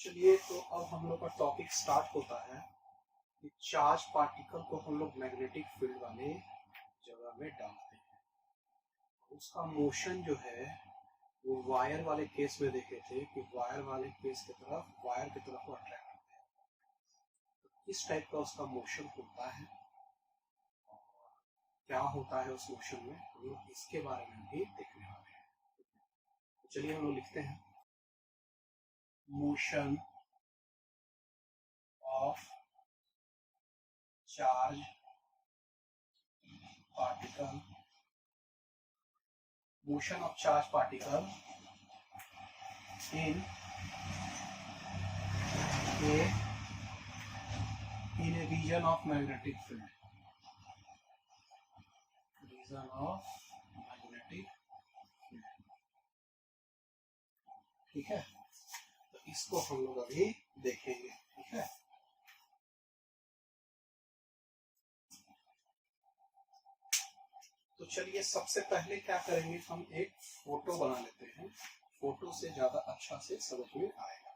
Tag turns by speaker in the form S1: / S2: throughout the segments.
S1: चलिए तो अब हम लोग का टॉपिक स्टार्ट होता है कि चार्ज पार्टिकल को हम लोग मैग्नेटिक फील्ड वाले जगह में डालते हैं। उसका मोशन जो है वो वायर वाले केस में देखे थे कि वायर वाले केस की तरफ वायर की तरफ वो अट्रैक्ट होते हैं। तो इस टाइप का उसका मोशन होता है। क्या होता है उस मोशन में हम लोग इसके बारे में भी देखने वाले हैं। तो चलिए हम लोग लिखते हैं motion of charge particle, motion of charged particle in a region of magnetic field, region of magnetic field। ठीक है, तो इसको हम लोग अभी देखेंगे। ठीक है, तो चलिए सबसे पहले क्या करेंगे, हम एक फोटो बना लेते हैं। फोटो से ज्यादा अच्छा से समझ में आएगा।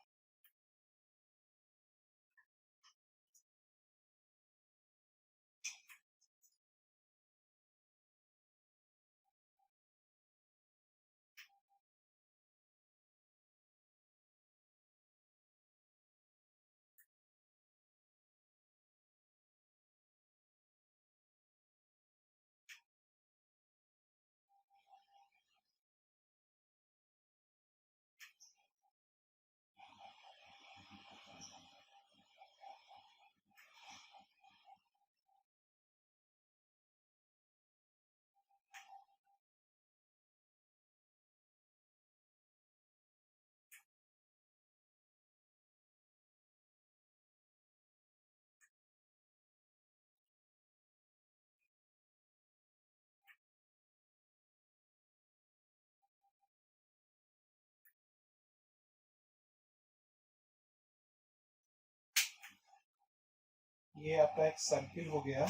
S1: ये आपका एक सर्किल हो गया।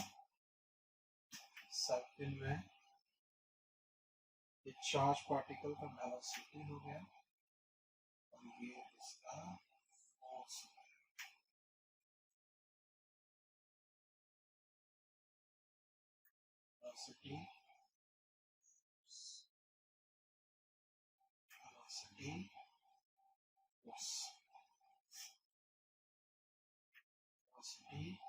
S1: सर्किल में ये चार्ज पार्टिकल का वेलोसिटी हो गया और ये इसका फोर्स हो गया। Velocity velocity force, velocity force.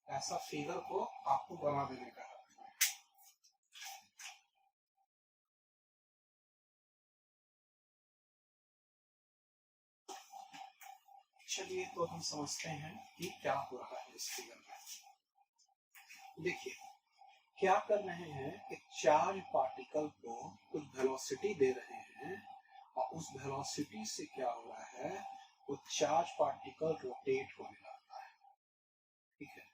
S1: ऐसा फिगर को आपको बना देने का है। चलिए तो हम समझते हैं कि क्या हो रहा है इस फिगर में। देखिए क्या कर रहे हैं, एक चार्ज पार्टिकल को कुछ वेलोसिटी दे रहे हैं और उस वेलोसिटी से क्या हो रहा है, वो चार्ज पार्टिकल रोटेट होने लगता है। ठीक है,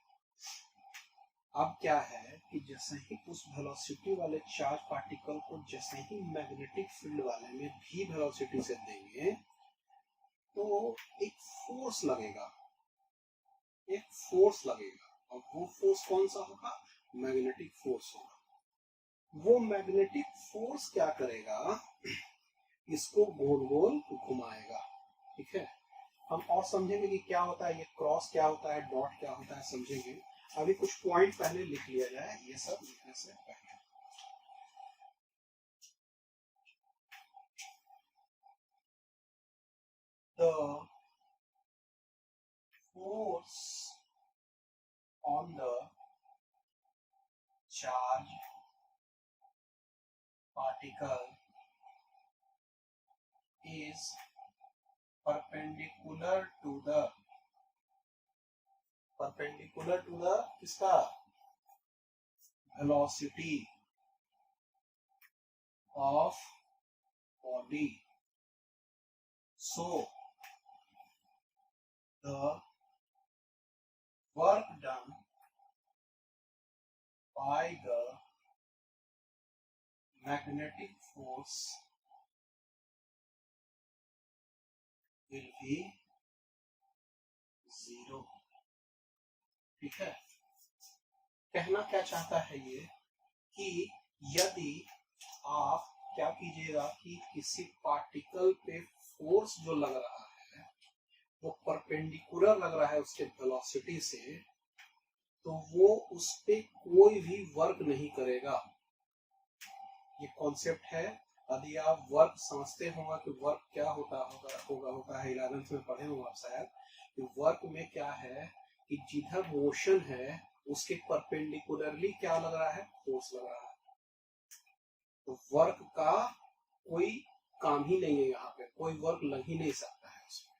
S1: अब क्या है कि जैसे ही उस वेलोसिटी वाले चार्ज पार्टिकल को जैसे ही मैग्नेटिक फील्ड वाले में भी वेलोसिटी से देंगे तो एक फोर्स लगेगा, एक फोर्स लगेगा और वो फोर्स कौन सा होगा, मैग्नेटिक फोर्स होगा। वो मैग्नेटिक फोर्स क्या करेगा, इसको गोल गोल घुमाएगा। ठीक है, हम और समझेंगे कि क्या होता है, ये क्रॉस क्या होता है, डॉट क्या होता है, समझेंगे। अभी कुछ पॉइंट पहले लिख लिया जाए, ये सब लिखने से पहले। The force on the charge particle is perpendicular to the किसका, velocity of body। So the work done by the magnetic force will be zero। ठीक है, कहना क्या चाहता है ये कि यदि आप क्या कीजिएगा कि किसी पार्टिकल पे फोर्स जो लग रहा है वो परपेंडिकुलर लग रहा है उसके वेलोसिटी से, तो वो उस पे कोई भी वर्क नहीं करेगा। ये कॉन्सेप्ट है। यदि आप वर्क समझते होंगे कि वर्क क्या होता है 11th में पढ़े होंगे आप शायद, कि वर्क में क्या है कि जिधर मोशन है उसके परपेंडिकुलरली क्या लग रहा है, फोर्स लग रहा है। तो वर्क का कोई काम ही नहीं है, यहाँ पे कोई वर्क लग ही नहीं सकता है उसमें।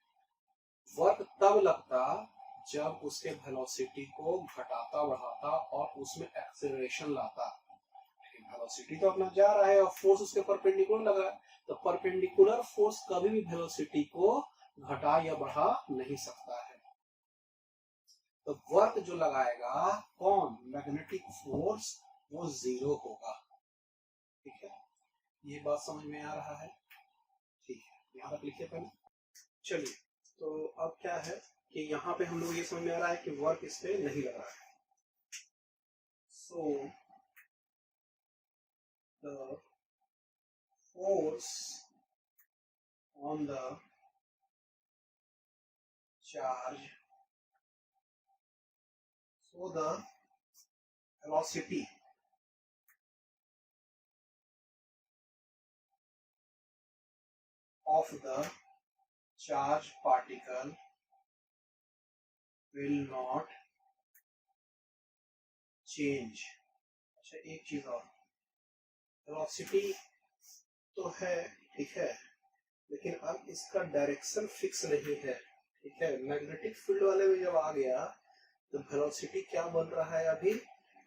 S1: वर्क तब लगता जब उसके वेलोसिटी को घटाता बढ़ाता और उसमें एक्सेलरेशन लाता। वेलोसिटी तो अपना जा रहा है और फोर्स उसके परपेंडिकुलर लग रहा है, तो परपेंडिकुलर फोर्स कभी भी वेलोसिटी को घटा या बढ़ा नहीं सकता है। तो वर्क जो लगाएगा कौन, मैग्नेटिक फोर्स, वो जीरो होगा। ठीक है, ये बात समझ में आ रहा है? ठीक है, यहाँ तक लिखिए पहले। चलिए, तो अब क्या है कि यहाँ पे हम लोग ये समझ में आ रहा है कि वर्क इस पे नहीं लग रहा है। सो the force on the charge, so the velocity of the charged particle will not change। अच्छा, एक चीज और, वेलोसिटी तो है, ठीक है, लेकिन अब इसका डायरेक्शन फिक्स नहीं है। ठीक है, मैग्नेटिक फील्ड वाले में जब आ गया तो वेलोसिटी क्या बन रहा है अभी,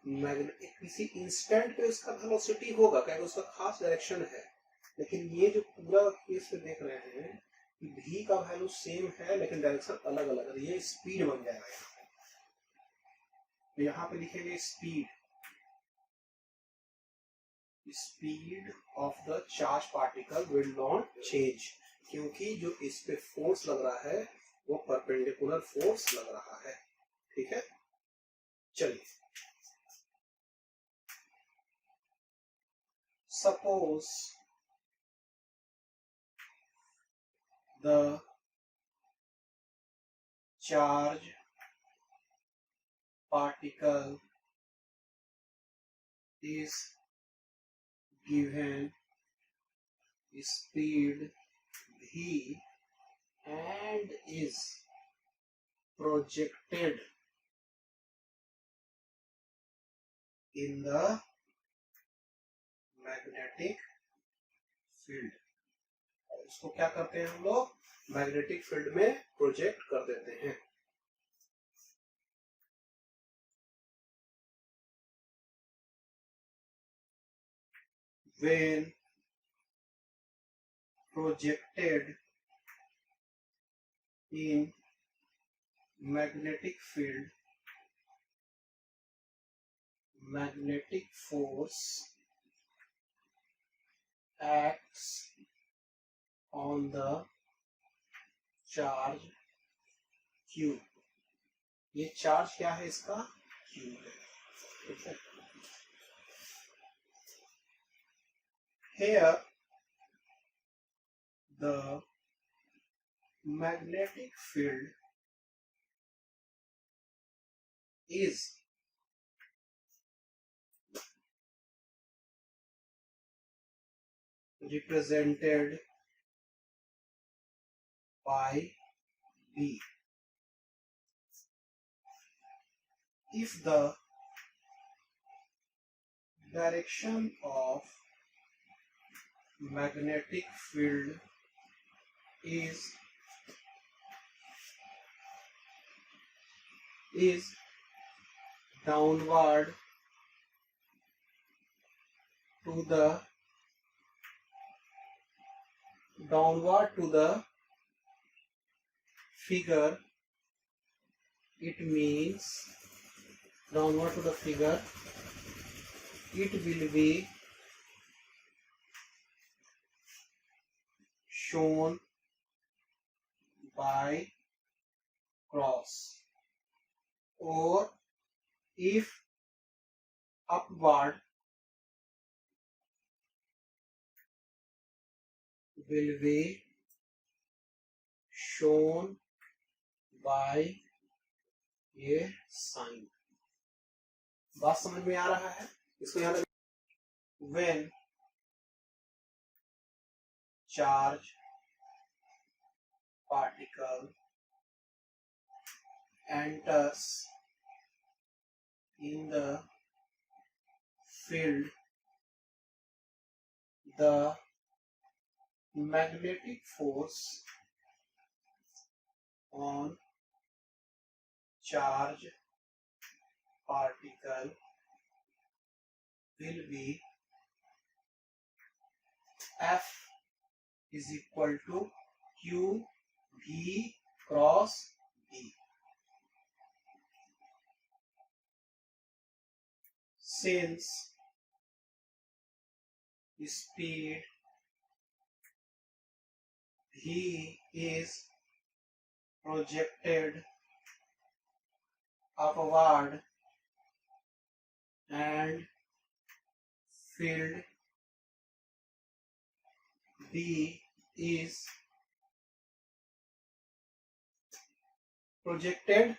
S1: मैग्नेटिक किसी इंस्टेंट पे उसका वेलोसिटी होगा क्योंकि उसका खास डायरेक्शन है। लेकिन ये जो पूरा केस में देख रहे हैं कि v का वैल्यू सेम है लेकिन डायरेक्शन अलग अलग है, ये स्पीड बन जाएगा यहाँ पे। तो यहाँ पे लिखेंगे speed of the charge particle will not change, क्योंकि जो इस पे फोर्स लग रहा है वो परपेंडिकुलर फोर्स लग रहा है। ठीक है, चलिए, suppose the charge particle is given speed v and is projected in the magnetic field। इसको क्या करते हैं हम लोग, मैग्नेटिक फील्ड में प्रोजेक्ट कर देते हैं। when projected in magnetic field, magnetic force acts on the charge q। ये चार्ज क्या है इसका, q है। ठीक है, here the magnetic field is represented by B। If the direction of magnetic field is downward to the figure, it means downward to the figure, it will be shown by cross, or if upward will be shown by a sign. बात समझ में आ रहा है? इसको यहां when charge particle enters in the field, the magnetic force on charge particle will be F is equal to Q V cross B. Since speed V is projected upward and field B is projected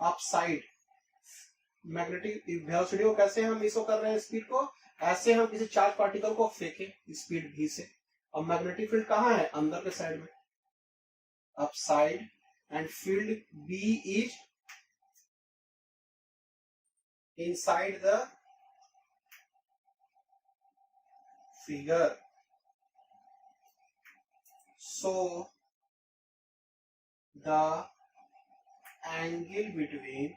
S1: upside. Magnetic velocity को कैसे हम इसो कर रहे हैं, speed को ऐसे हम किसी चार्ज पार्टिकल को फेंके स्पीड v से, और मैग्नेटिक फील्ड कहाँ है, अंदर के साइड में, upside, and field b is inside the figure. So the angle between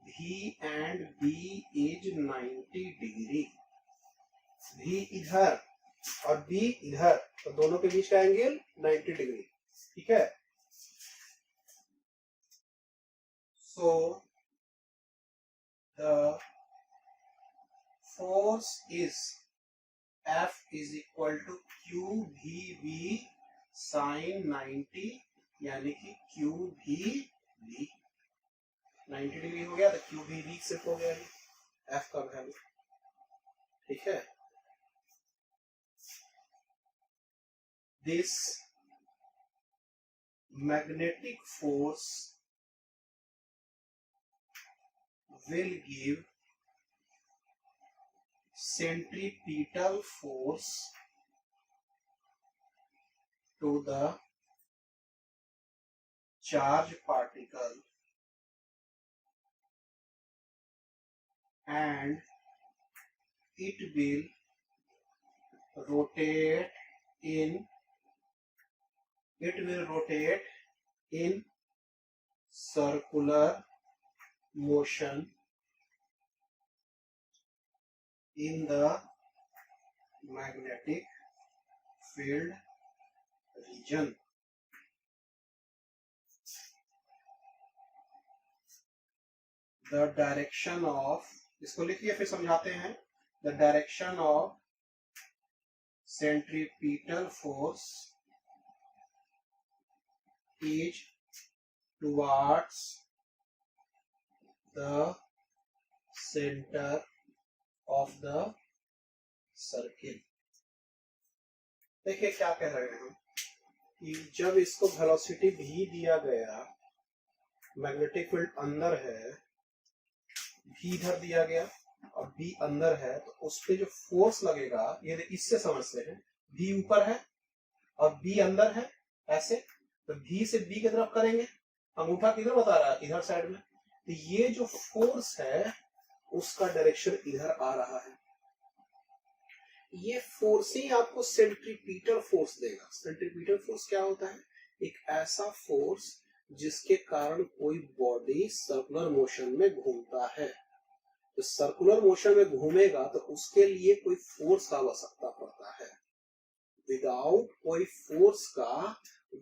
S1: V and B is 90 degree. V इधर और B इधर, तो दोनों के बीच का एंगल 90 डिग्री. ठीक है. So the force is F is equal to QVB sin 90, यानी कि QVB 90 डिग्री हो गया तो QVB सिर्फ हो गया F का वैल्यू. ठीक है. This magnetic force will give centripetal force to the charge particle and it will rotate in circular motion in the magnetic field region. The direction of, इसको लिखिए फिर समझाते हैं. The direction of centripetal force is towards the center of the circle. देखिए क्या कह रहे हैं हम कि जब इसको वेलोसिटी भी दिया गया, मैग्नेटिक फील्ड अंदर है, भी इधर दिया गया और बी अंदर है, तो उस पे जो फोर्स लगेगा, ये इससे समझते हैं, बी ऊपर है और बी अंदर है ऐसे, तो बी से बी की तरफ करेंगे, अंगूठा किधर बता रहा है, इधर साइड में, तो ये जो फोर्स है उसका डायरेक्शन इधर आ रहा है. ये फोर्स ही आपको सेंट्रीपिटल फोर्स देगा. सेंट्रीपिटल फोर्स क्या होता है, एक ऐसा फोर्स जिसके कारण कोई बॉडी सर्कुलर मोशन में घूमता है. तो सर्कुलर मोशन में घूमेगा तो उसके लिए कोई फोर्स का आवश्यकता पड़ता है. विदाउट कोई फोर्स का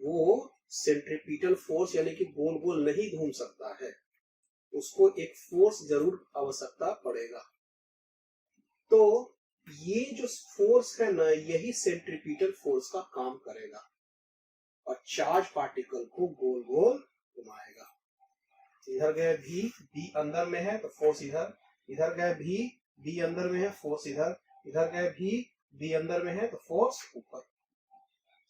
S1: वो सेंट्रीपिटल फोर्स यानी कि गोल गोल नहीं घूम सकता है, उसको एक फोर्स जरूर आवश्यकता पड़ेगा. तो ये जो फोर्स है ना, यही सेंट्रीपिटल फोर्स का काम करेगा और चार्ज पार्टिकल को गोल गोल घुमाएगा. इधर गए भी, बी अंदर में है तो फोर्स इधर, इधर गए भी, बी अंदर में है, फोर्स इधर, इधर गए भी, बी अंदर में है तो फोर्स ऊपर।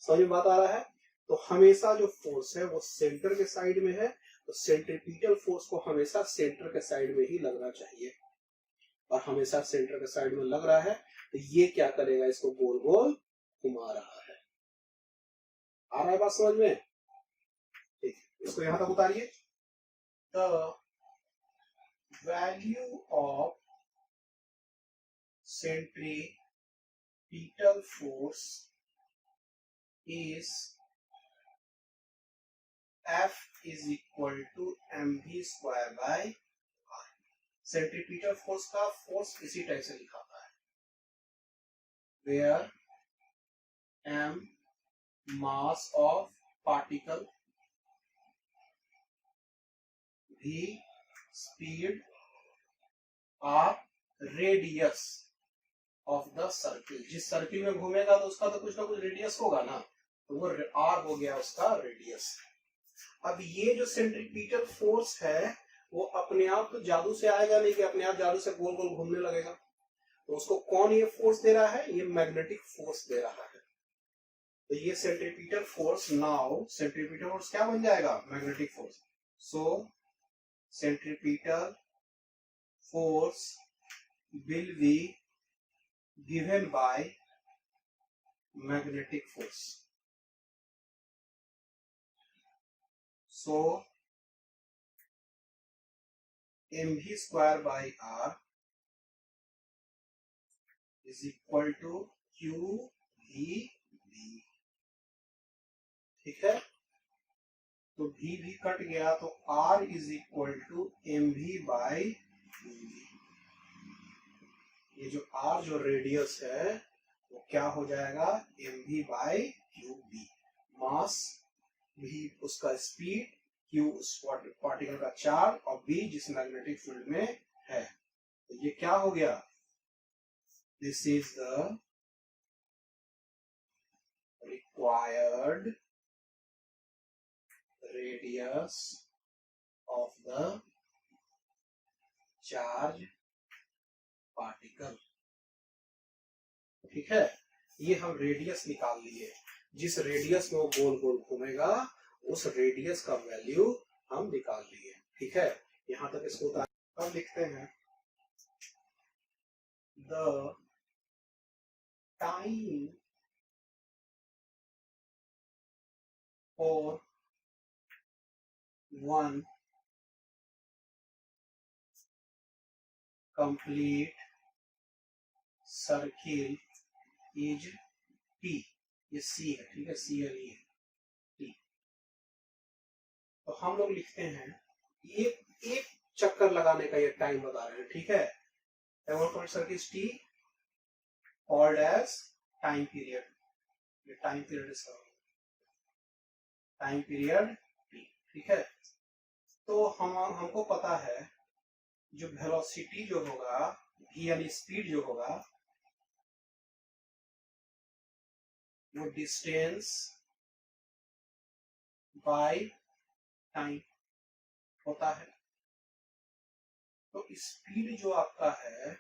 S1: समझ में बात आ रहा है? तो हमेशा जो फोर्स है वो सेंटर के साइड में है, तो सेंट्रीपिटल फोर्स को हमेशा सेंटर के साइड में ही लगना चाहिए, और हमेशा सेंटर के साइड में लग रहा है तो ये क्या करेगा, इसको गोल गोल घुमा रहा है। आ रहा है बात समझ में? ठीक, इसको यहां तक उतारिए। The value of centripetal force is F is equal to mv square by r। Centripetal force का फोर्स इसी टाइप से लिखा था, where m mass of particle, v speed, r radius of the circle। जिस सर्किल में घूमेगा तो उसका तो कुछ ना कुछ रेडियस होगा ना, तो वो r हो गया उसका रेडियस। अब ये जो सेंट्रीपिटल फोर्स है वो अपने आप तो जादू से आएगा नहीं कि अपने आप जादू से गोल गोल घूमने लगेगा, तो उसको कौन ये फोर्स दे रहा है, ये मैग्नेटिक फोर्स दे रहा है। तो ये centripetal force, now centripetal force क्या बन जाएगा, magnetic force. So centripetal force will be given by magnetic force. So mv square by r is equal to qvb। ठीक है, तो v भी कट गया तो r is equal to mv by qv। ये जो r जो रेडियस है वो क्या हो जाएगा, mv by qb। Mass v उसका स्पीड, q उस पार्टिकल का चार्ज, और b जिस मैग्नेटिक फील्ड में है। तो ये क्या हो गया, this is the required radius of the charge particle. ठीक है, ये हम रेडियस निकाल लिए, जिस रेडियस में वो गोल गोल घूमेगा उस रेडियस का वैल्यू हम निकाल लिए। ठीक है, यहां तक इसको अब लिखते हैं, the time for one complete circle is T. ये सी है, ठीक है, सी है, ये टी। तो हम लोग लिखते हैं एक चक्कर लगाने का ये टाइम बता रहे हैं। ठीक है, circle T called as time period. ये टाइम पीरियड इसका, टाइम पीरियड टी। ठीक है, तो हमको पता है जो वेलोसिटी जो होगा, v यानी स्पीड जो होगा, वो डिस्टेंस बाय टाइम होता है। तो स्पीड जो आपका है,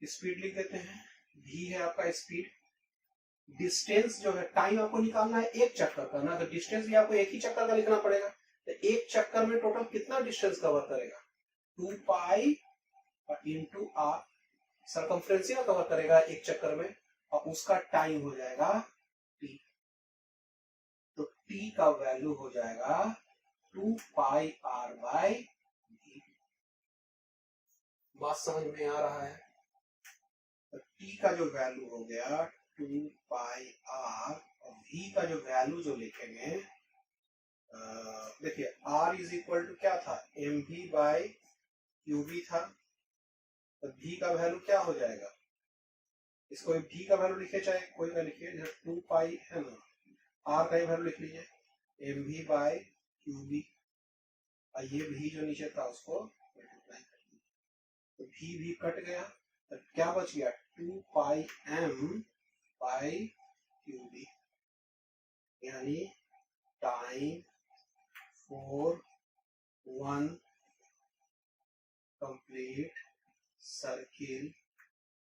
S1: स्पीड लिख देते हैं, v है आपका स्पीड। डिस्टेंस जो है, टाइम आपको निकालना है एक चक्कर का ना, तो डिस्टेंस भी आपको एक ही चक्कर का लिखना पड़ेगा। तो एक चक्कर में टोटल कितना डिस्टेंस कवर करेगा, 2 पाई इंटू आर, सरकमफ्रेंस ही कवर करेगा एक चक्कर में, और उसका टाइम हो जाएगा टी। तो टी का वैल्यू हो जाएगा 2 पाई आर बाई वी। बात समझ में आ रहा है? तो टी का जो वैल्यू हो गया 2 पाई आर, और v का जो वैल्यू जो लिखेंगे, देखिए r इज इक्वल टू क्या था, mv बाई qv था। तो v का वैल्यू क्या हो जाएगा, इसको v का वैल्यू लिखे चाहे कोई ना लिखिए, 2 पाई है ना, r का वैल्यू लिख लीजिए mv बाई qv, और ये v जो नीचे था उसको मल्टीप्लाई कर दीजिए, तो v भी कट गया, तो क्या बच गया, 2 पाई m बाई qv, यानी time for one complete circle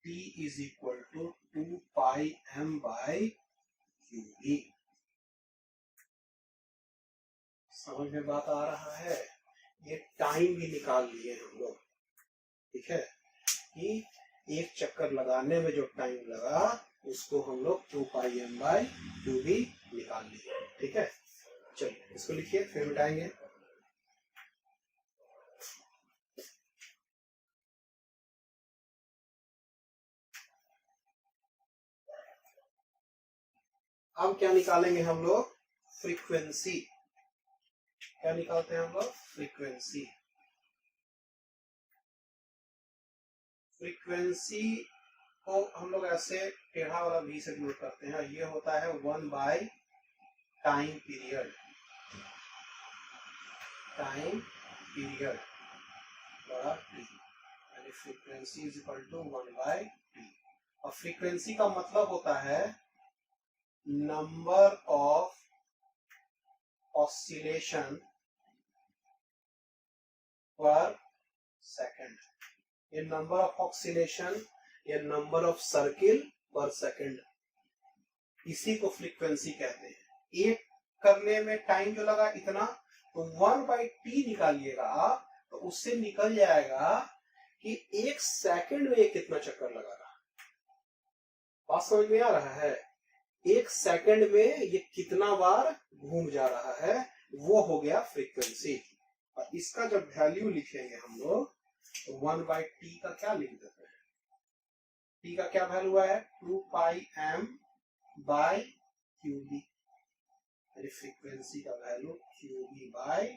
S1: t is equal to 2 pi m by Q B. समझ में बात आ रहा है? ये टाइम भी निकाल लिए हम लोग, ठीक है, कि एक चक्कर लगाने में जो टाइम लगा उसको हम लोग 2 pi m by Q B निकाल लिए, ठीक है। चलिए इसको लिखिए, फिर मिटाएंगे। अब क्या निकालेंगे हम लोग? फ्रीक्वेंसी। क्या निकालते हैं हम लोग? फ्रीक्वेंसी। फ्रीक्वेंसी को हम लोग ऐसे टेढ़ा वाला v से डिनोट करते हैं। ये होता है 1 by time period. Time period बड़ा t, यानी frequency is equal to 1 by t। और फ्रीक्वेंसी का मतलब होता है number of oscillation per second. ये नंबर ऑफ ऑक्सीलेशन या number of circle per second, इसी को फ्रीक्वेंसी कहते हैं। एक करने में टाइम जो लगा इतना, तो 1 बाई टी निकालिएगा आप, तो उससे निकल जाएगा कि एक सेकंड में ये कितना चक्कर लगा रहा। बात समझ में आ रहा है? एक सेकंड में ये कितना बार घूम जा रहा है, वो हो गया फ्रीक्वेंसी। और इसका जब वैल्यू लिखेंगे हम लोग, तो 1 बाई टी का क्या लिख देते हैं? टी का क्या वैल्यू है? 2 pi m by q B. Frequency का value q B by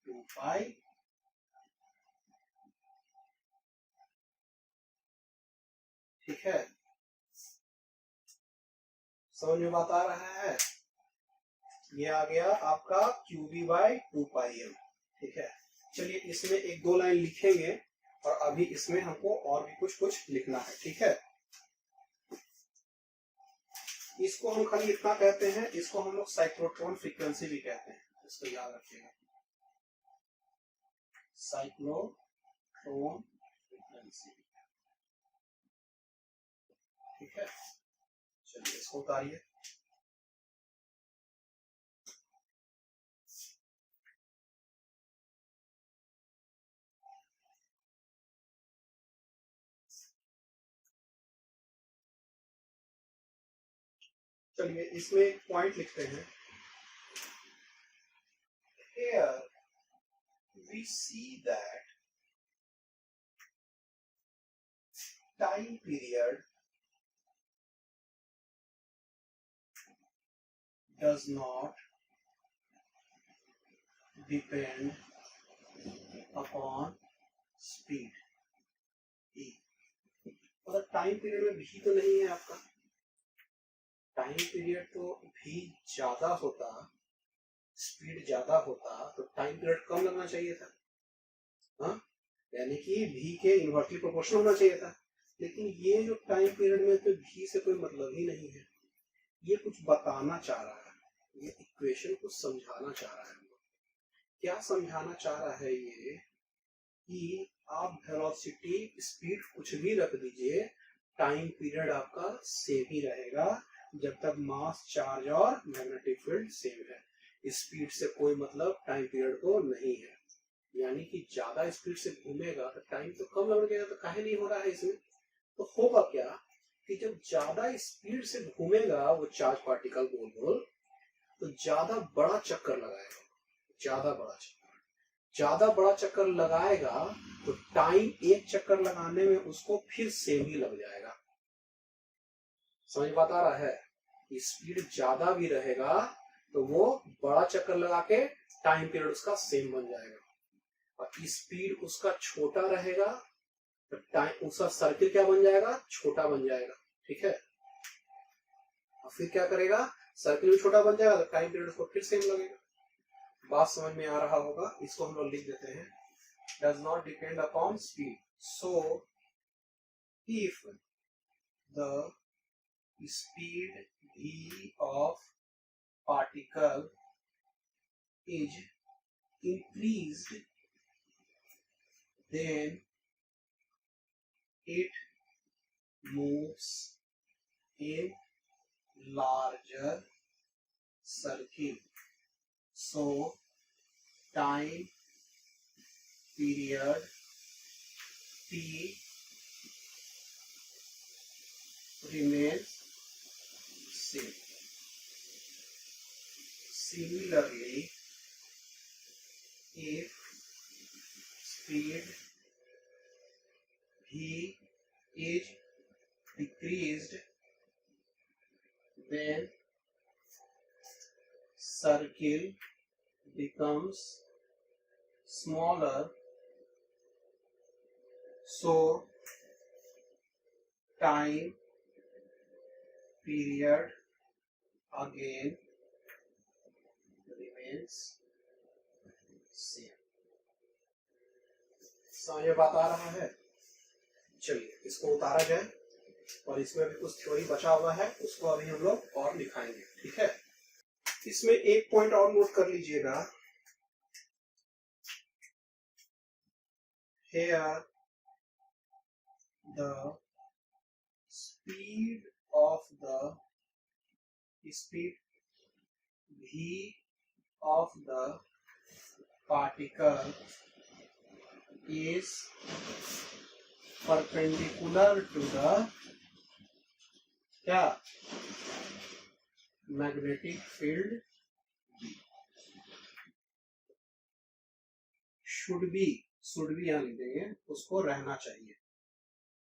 S1: 2 pi. ठीक है, समझ में बात आ रहा है? ये आ गया आपका Q B by 2 pi M. ठीक है, चलिए इसमें एक दो लाइन लिखेंगे और अभी इसमें हमको और भी कुछ लिखना है। ठीक है, इसको हम खाली इतना कहते हैं, इसको हम लोग साइक्लोट्रॉन फ्रीक्वेंसी भी कहते हैं, इसको याद रखिएगा। Cyclotron frequency. ठीक है, चलिए इसको उतारिए। चलिए इसमें एक पॉइंट लिखते हैं। Here we see that time period does not depend upon speed e। मतलब टाइम पीरियड में भी तो नहीं है आपका। टाइम पीरियड तो भी ज्यादा होता, स्पीड ज्यादा होता तो टाइम पीरियड कम लगना चाहिए था, हाँ, यानी कि भी के इनवर्सली प्रोपोर्शनल होना चाहिए था। लेकिन ये जो टाइम पीरियड में तो भी से कोई मतलब ही नहीं है। ये कुछ बताना चाह रहा है, ये इक्वेशन को समझाना चाह रहा है। क्या समझाना चाह रहा है ये कि आप वेलोसिटी स्पीड कुछ भी रख दीजिए, टाइम पीरियड आपका सेम ही रहेगा जब तक मास चार्ज और मैग्नेटिक फील्ड सेम है। स्पीड से कोई मतलब टाइम पीरियड को नहीं है। यानी कि ज्यादा स्पीड से घूमेगा तो टाइम तो कम लगेगा, तो काहे नहीं हो रहा है इसमें? तो होगा क्या कि जब ज्यादा स्पीड से घूमेगा वो चार्ज पार्टिकल गोल गोल, तो ज्यादा बड़ा चक्कर लगाएगा। ज्यादा बड़ा चक्कर लगाएगा तो टाइम एक चक्कर लगाने में उसको फिर सेम ही लग जाएगा। समझ बात आ रहा है? स्पीड ज्यादा भी रहेगा तो वो बड़ा चक्कर लगा के टाइम पीरियड उसका सेम बन जाएगा, और स्पीड उसका छोटा रहेगा तो टाइम उसका सर्किल क्या बन जाएगा? छोटा बन जाएगा। ठीक है, और फिर क्या करेगा? सर्किल भी छोटा बन जाएगा तो टाइम पीरियड उसको फिर सेम लगेगा। बात समझ में आ रहा होगा? इसको हम लोग लिख देते हैं, does not depend upon speed. So if the speed v of particle is increased, then it moves in larger circle. So time period T remains same. Similarly, if speed v is decreased, then circle becomes smaller, so time period again remains same. समझ में बात आ रहा है? चलिए इसको उतारा जाए, और इसमें भी कुछ थ्योरी बचा हुआ है, उसको अभी हम लोग और दिखाएंगे, ठीक है। इसमें एक पॉइंट और नोट कर लीजिएगा, here the speed v of the particle is perpendicular to the क्या मैग्नेटिक फील्ड शुड बी यहाँ लिख देंगे, उसको रहना चाहिए।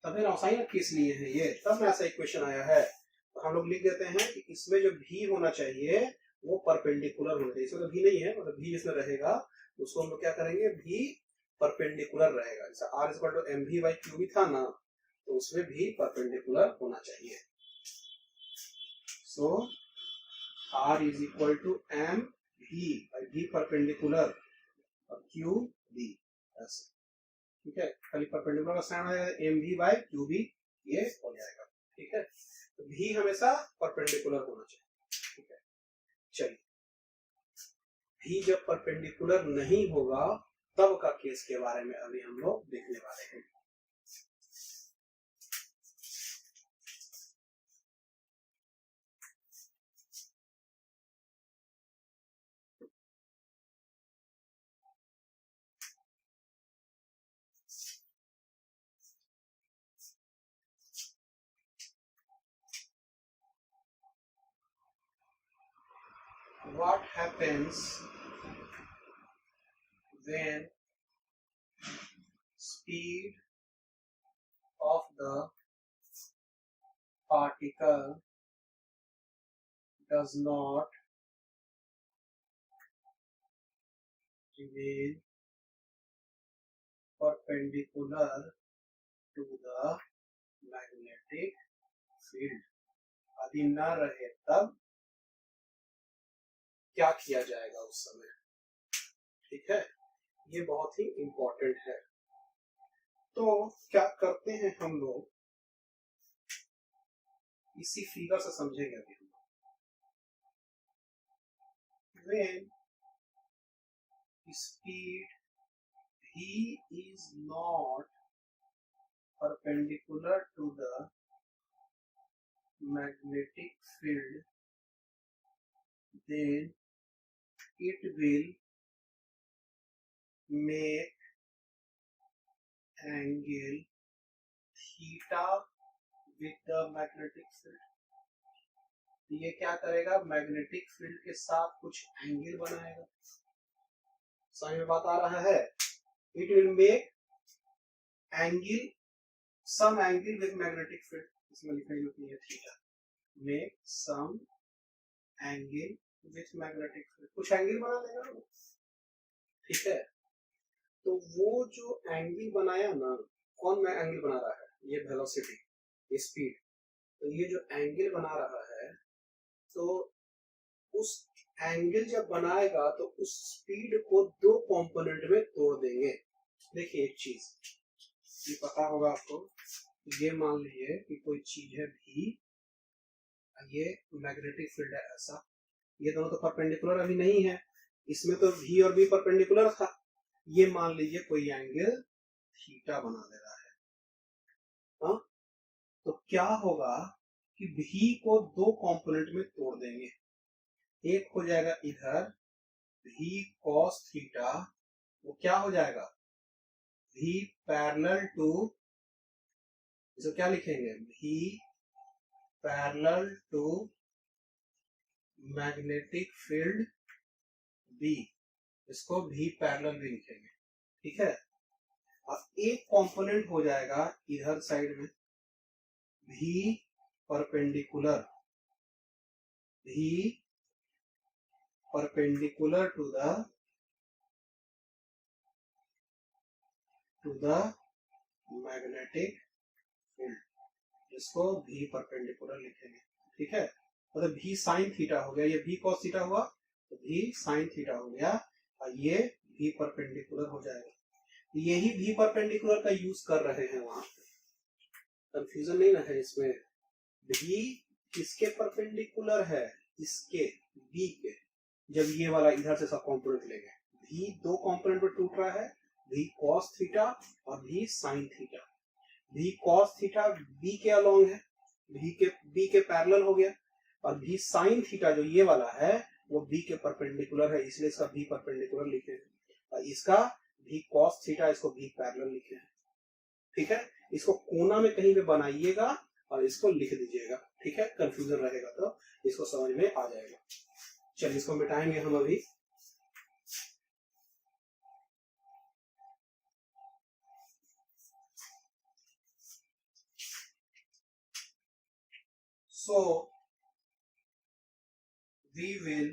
S1: तब रासायनिक केस लिए हैं ये, तब में ऐसा इक्वेशन आया है, तो हम लोग लिख देते हैं कि इसमें जो भी होना चाहिए वो परपेंडिकुलर होना चाहिए। इसमें तो भी नहीं है, मतलब भी इसमें रहेगा, उसको हम लोग क्या करेंगे, भी परपेंडिकुलर रहेगा। जैसे r equal to M V by Q भी था ना, तो उसमें भी परपेंडिकुलर होना चाहिए। So r is equal to M भी परपेंडिकुलर और क्यू बी, ऐसे, ठीक है। खाली परपेंडिकुलर का साइन आएगा, M V by Q B ये हो जाएगा, ठीक है। तो भी हमेशा परपेंडिकुलर होना चाहिए, ठीक है। चलिए, भी जब परपेंडिकुलर नहीं होगा तब का केस के बारे में अभी हम लोग देखने वाले हैं। What happens when speed of the particle does not remain perpendicular to the magnetic field? यदि न रहे तब क्या किया जाएगा उस समय, ठीक है। ये बहुत ही इंपॉर्टेंट है। तो क्या करते हैं हम लोग, इसी फिगर से समझेंगे अभी हम। When speed v is not perpendicular to the magnetic field, then it will make angle theta with the magnetic field। ये क्या करेगा, मैग्नेटिक फील्ड के साथ कुछ एंगल बनाएगा। समझ में बात आ रहा है? It will make angle, some angle with magnetic field, इसमें लिखने की होती है theta, make some angle with magnetic field, कुछ एंगल बना देगा वो, ठीक है। तो वो जो एंगल बनाया ना, कौन एंगल बना रहा है, ये वेलोसिटी, ये स्पीड। तो ये जो एंगल बना रहा है, तो उस एंगल जब बनाएगा तो उस स्पीड को दो कंपोनेंट में तोड़ देंगे। देखिए एक चीज ये पता होगा आपको, ये मान लीजिए कि कोई चीज है भी, ये मैग्नेटिक फील्ड है ऐसा, ये दोनों तो परपेंडिकुलर अभी नहीं है, इसमें तो v और b परपेंडिकुलर था, ये मान लीजिए कोई एंगल थीटा बना दे रहा है, हाँ? तो क्या होगा कि v को दो कंपोनेंट में तोड़ देंगे, एक हो जाएगा इधर v cos थीटा, वो क्या हो जाएगा v पैरेलल टू, इसको क्या लिखेंगे v parallel to magnetic field b, इसको v पैरेलल भी लिखेंगे, ठीक है। अब एक कंपोनेंट हो जाएगा इधर साइड में v perpendicular, v perpendicular to the magnetic field, इसको v परपेंडिकुलर लिखेंगे, ठीक है। मतलब v साइन थीटा हो गया, ये v cos थीटा हुआ तो v साइन थीटा हो गया, और ये v परपेंडिकुलर हो जाएगा। यही v परपेंडिकुलर का यूज कर रहे हैं वहां, कंफ्यूजन नहीं ना है इसमें। v किसके परपेंडिकुलर है, इसके b के, जब ये वाला इधर से सब कंपोनेंट लेंगे, v दो कंपोनेंट पर टूट रहा है, v cos थीटा और v sin theta. v cos theta b के अलोंग है, b के पैरेलल हो गया, और v sin थीटा जो ये वाला है वो b के परपेंडिकुलर है, इसलिए इसका v परपेंडिकुलर लिखे हैं, और इसका v cos थीटा, इसको v पैरेलल लिखे हैं, ठीक है। इसको कोना में कहीं पे बनाइएगा और इसको लिख दीजिएगा, ठीक है, कंफ्यूजन रहेगा तो इसको समझ में आ जाएगा। चलिए इसको मिटाएंगे हम अभी। So we will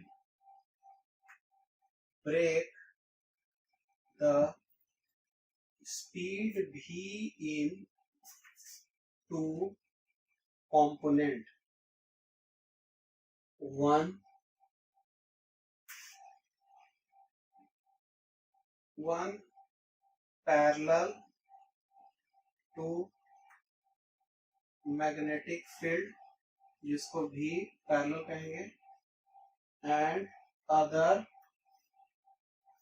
S1: break the speed v in two component, one parallel to magnetic field, जिसको भी पैरेलल कहेंगे, and other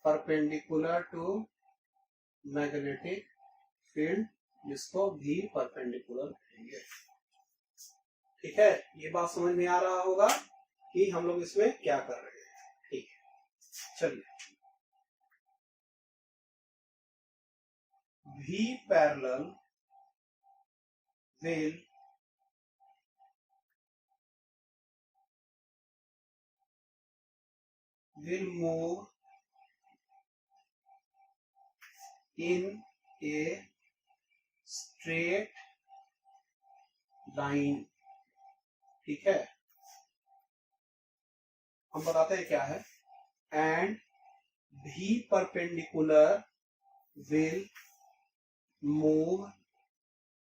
S1: perpendicular to magnetic field, जिसको भी परपेंडिकुलर कहेंगे, ठीक है। ये बात समझ में आ रहा होगा कि हम लोग इसमें क्या कर रहे हैं, ठीक है। चलिए, v parallel will move in a straight line, ठीक है। हम बताते हैं क्या है, and v perpendicular will move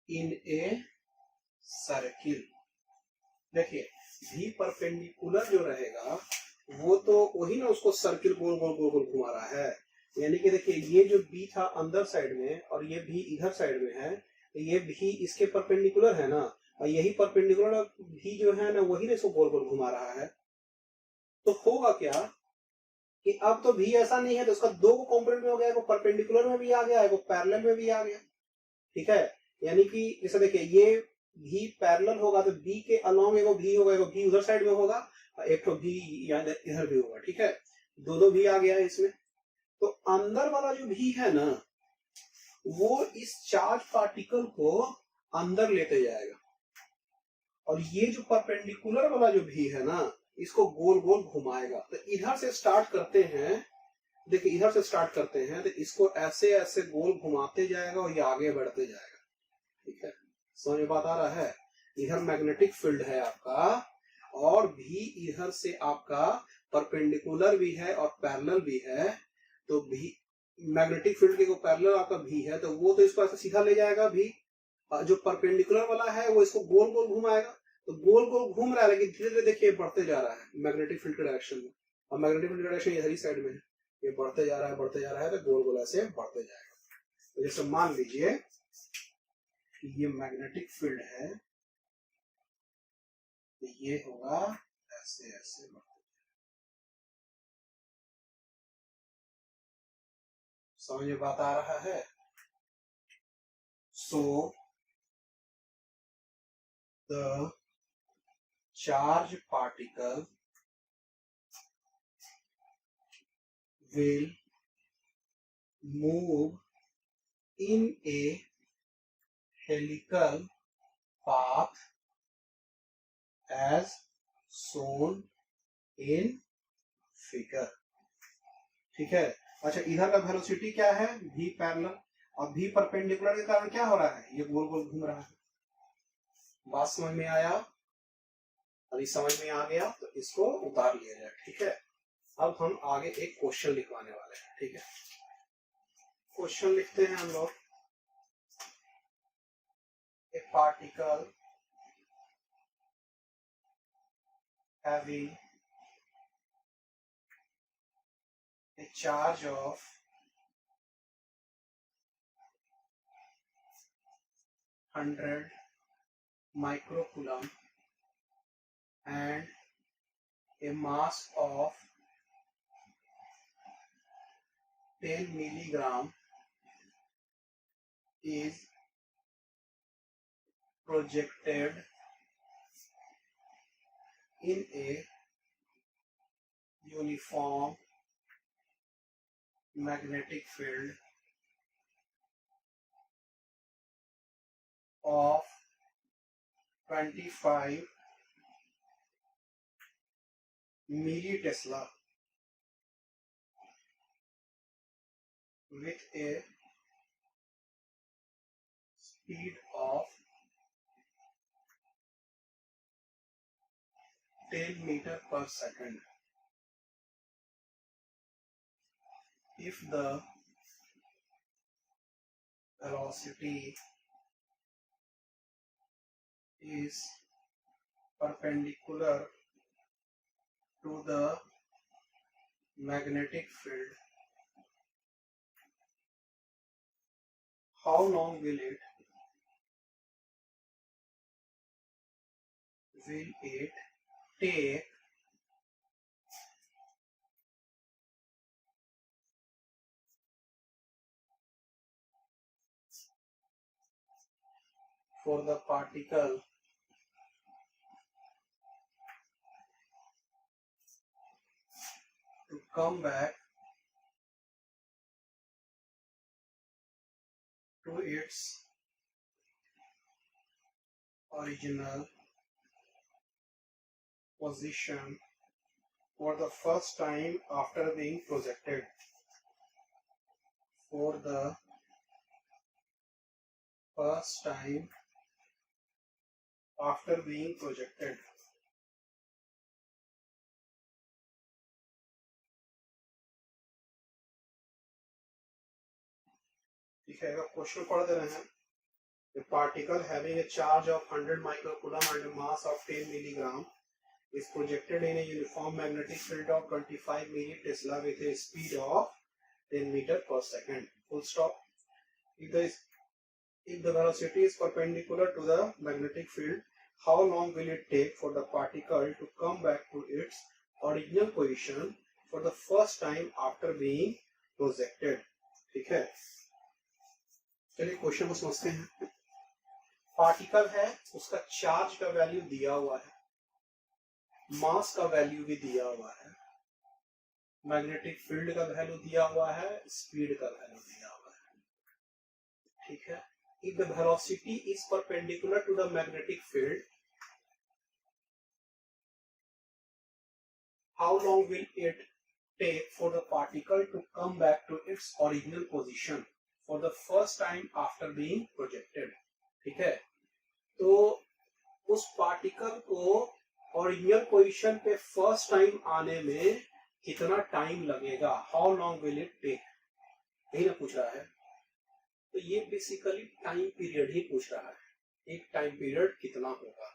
S1: in a circle. देखिए v परपेंडिकुलर जो रहेगा वो तो वही ना, उसको सर्किल गोल गोल गोल गोल घुमा रहा है, यानी कि देखिए ये जो b था अंदर साइड में और ये v इधर साइड में है, तो ये v इसके परपेंडिकुलर है ना, और यही परपेंडिकुलर v जो है ना वही ना इसको गोल गोल घुमा रहा है। तो होगा क्या कि अब तो v ऐसा नहीं है, तो उसका दो कंपोनेंट में हो गया, वो परपेंडिकुलर में भी आ गया है, वो पैरेलल में भी आ गया, ठीक है। यानी कि जैसे देखिए ये v पैरेलल होगा तो b के अलोंग एगो v होगा, एगो v उधर साइड में होगा, एक तो v इधर भी होगा, ठीक है। दो दो v आ गया है इसमें। तो अंदर वाला जो v है ना वो इस चार्ज पार्टिकल को अंदर लेते जाएगा, और ये जो परपेंडिकुलर वाला जो v है ना इसको गोल गोल घुमाएगा। तो इधर से स्टार्ट करते हैं, देखिए इधर से स्टार्ट करते हैं तो इसको ऐसे ऐसे गोल घुमाते जाएगा और ये आगे बढ़ते जाएगा, ठीक है। समझ में बात आ रहा है। इधर मैग्नेटिक फील्ड है आपका, और भी इधर से आपका परपेंडिकुलर भी है और पैरेलल भी है, तो भी मैग्नेटिक फील्ड के को पैरेलल आपका भी है, तो वो तो इसको ऐसे सीधा ले जाएगा भी, जो परपेंडिकुलर वाला है वो इसको गोल गोल घुमाएगा। तो गोल गोल घूम रहा है, लेकिन धीरे धीरे देखिए बढ़ते जा रहा है मैग्नेटिक फील्ड के डायरेक्शन में, और मैग्नेटिक फील्ड डायरेक्शन इधर ही साइड में है, ये बढ़ते जा रहा है बढ़ते जा रहा है, तो गोल गोल ऐसे बढ़ते जाएगा। तो जैसे मान लीजिए कि ये मैग्नेटिक फील्ड है, तो ये होगा ऐसे ऐसे बढ़ते समझ में बात आ रहा है? So the charge particle will move in a helical path as shown in figure। ठीक है। अच्छा, इधर का वेलोसिटी क्या है? v पैरेलल, और v परपेंडिकुलर के कारण क्या हो रहा है? ये गोल गोल घूम रहा है। बात समझ में आया? अभी समझ में आ गया तो इसको उतार लिया जाए। ठीक है, अब हम आगे एक क्वेश्चन लिखवाने वाले हैं। ठीक है, क्वेश्चन लिखते हैं हम लोग। ए particle having a charge of 100 microcoulomb and a mass of 10 milligram is projected in a uniform magnetic field of 25 millitesla with a speed of 10 meter per second. If the velocity is perpendicular to the magnetic field, how long will it take for the particle to come back to its original position for the first time after being projected? For the first time after being projected. ठीक है, question पढ़ दे रहे हैं। A particle having a charge of 100 microcoulomb and a mass of 10 milligram is projected in a uniform magnetic field of 25 millitesla with a speed of 10 meter per second. Full stop. If the velocity is perpendicular to the magnetic field, how long will it take for the particle to come back to its original position for the first time after being projected? ठीक है, चलिए question को समझते हैं। Particle है, उसका charge का value दिया हुआ है, मास का वैल्यू भी दिया हुआ है, मैग्नेटिक फील्ड का वैल्यू दिया हुआ है, स्पीड का वैल्यू दिया हुआ है। ठीक है, if the velocity is perpendicular to the magnetic field, how long will it take for the particle to come back to its original position for the first time after being projected? ठीक है, तो उस particle को original position पे first time आने में कितना time लगेगा? How long will it take, यही ना पूछ रहा है। तो ये बेसिकली टाइम पीरियड ही पूछ रहा है। एक टाइम पीरियड कितना होगा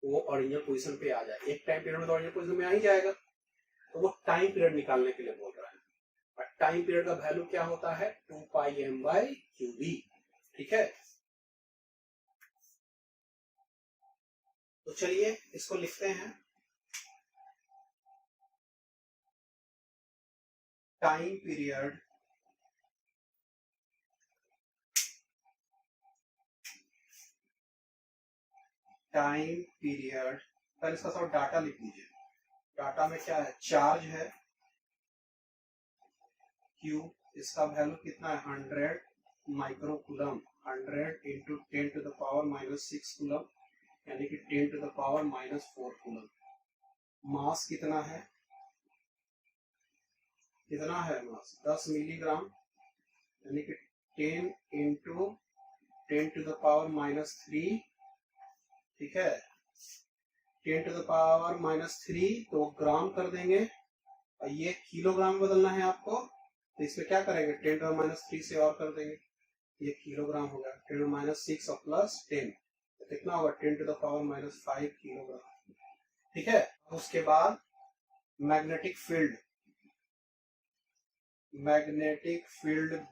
S1: वो ओरिजिनल पोजीशन पे आ जाए। एक टाइम पीरियड में तो ओरिजिनल पोजीशन में आ ही जाएगा, तो वो टाइम पीरियड निकालने के लिए बोल रहा है। और टाइम पीरियड का वैल्यू क्या होता है? 2πm/qb। ठीक है, तो चलिए इसको लिखते हैं। टाइम पीरियड टाइम पीरियड, पहले इसका सब डाटा लिख लीजिए। डाटा में क्या है, चार्ज है Q, इसका वैल्यू कितना है 100 microcoulomb, 100 into 10 to the power -6 coulomb, यानी कि 10 to the power -4 coulomb. Mass कितना है, मास 10 मिलीग्राम, यानी कि 10 इंटू 10 टू द पावर -3, ठीक है, 10 टू द पावर -3 तो ग्राम कर देंगे, और ये किलोग्राम बदलना है आपको, तो इसमें क्या करेंगे 10 टू द -3 से और कर देंगे, ये किलोग्राम हो गया, 10 टू -6 और +10 तो कितना होगा 10 टू द पावर -5 किलोग्राम, ठीक है। उसके बाद मैग्नेटिक फील्ड,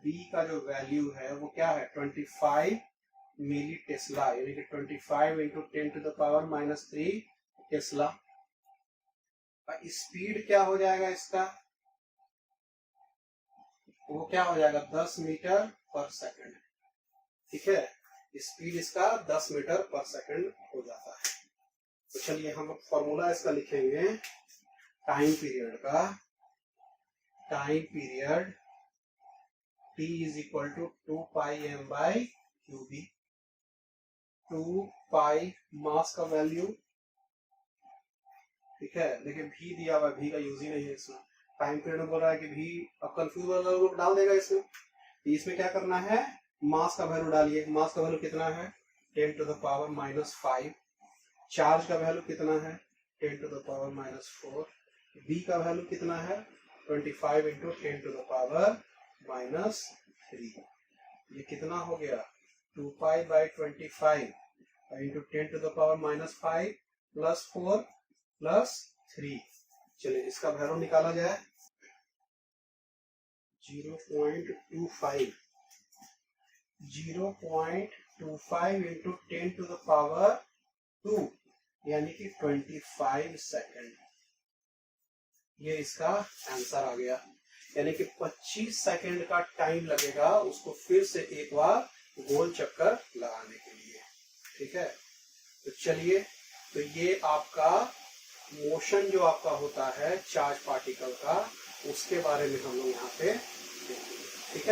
S1: B का जो वैल्यू है वो क्या है 25 मिली टेस्ला, यानी कि 25 into 10 to the power -3 tesla. Speed क्या हो जाएगा इसका, वो क्या हो जाएगा 10 मीटर पर सेकंड, ठीक है, स्पीड इसका 10 मीटर पर सेकंड हो जाता है। तो चलिए हम फॉर्मूला इसका लिखेंगे टाइम पीरियड का, time period T is equal to 2 pi m by QB, 2 pi mass का वैल्यू, ठीक है, देखिए V दिया हुआ, V का यूज ही नहीं है इसमें, टाइम पीरियड बोल रहा है कि V, अब कंफ्यूज वाला लोग डाल देगा इसमें, तो इसमें क्या करना है मास का वैल्यू डालिए, मास का वैल्यू कितना है 10 टू द पावर -5, चार्ज का वैल्यू कितना है 10 टू द पावर -4, B का वैल्यू कितना है 25 इंटू 10 टू द पावर -3, ये कितना हो गया 2 pi by 25 into 10 to the power -5 +4 +3। चलिए इसका वैल्यू निकाला जाए 0.25 इंटू 10 टू द पावर 2, यानी कि 25 सेकंड, ये इसका आंसर आ गया, यानी कि 25 सेकंड का टाइम लगेगा उसको फिर से एक बार गोल चक्कर लगाने के लिए, ठीक है। तो चलिए, तो ये आपका मोशन जो आपका होता है चार्ज पार्टिकल का, उसके बारे में हम लोग यहाँ पे देखेंगे, ठीक है।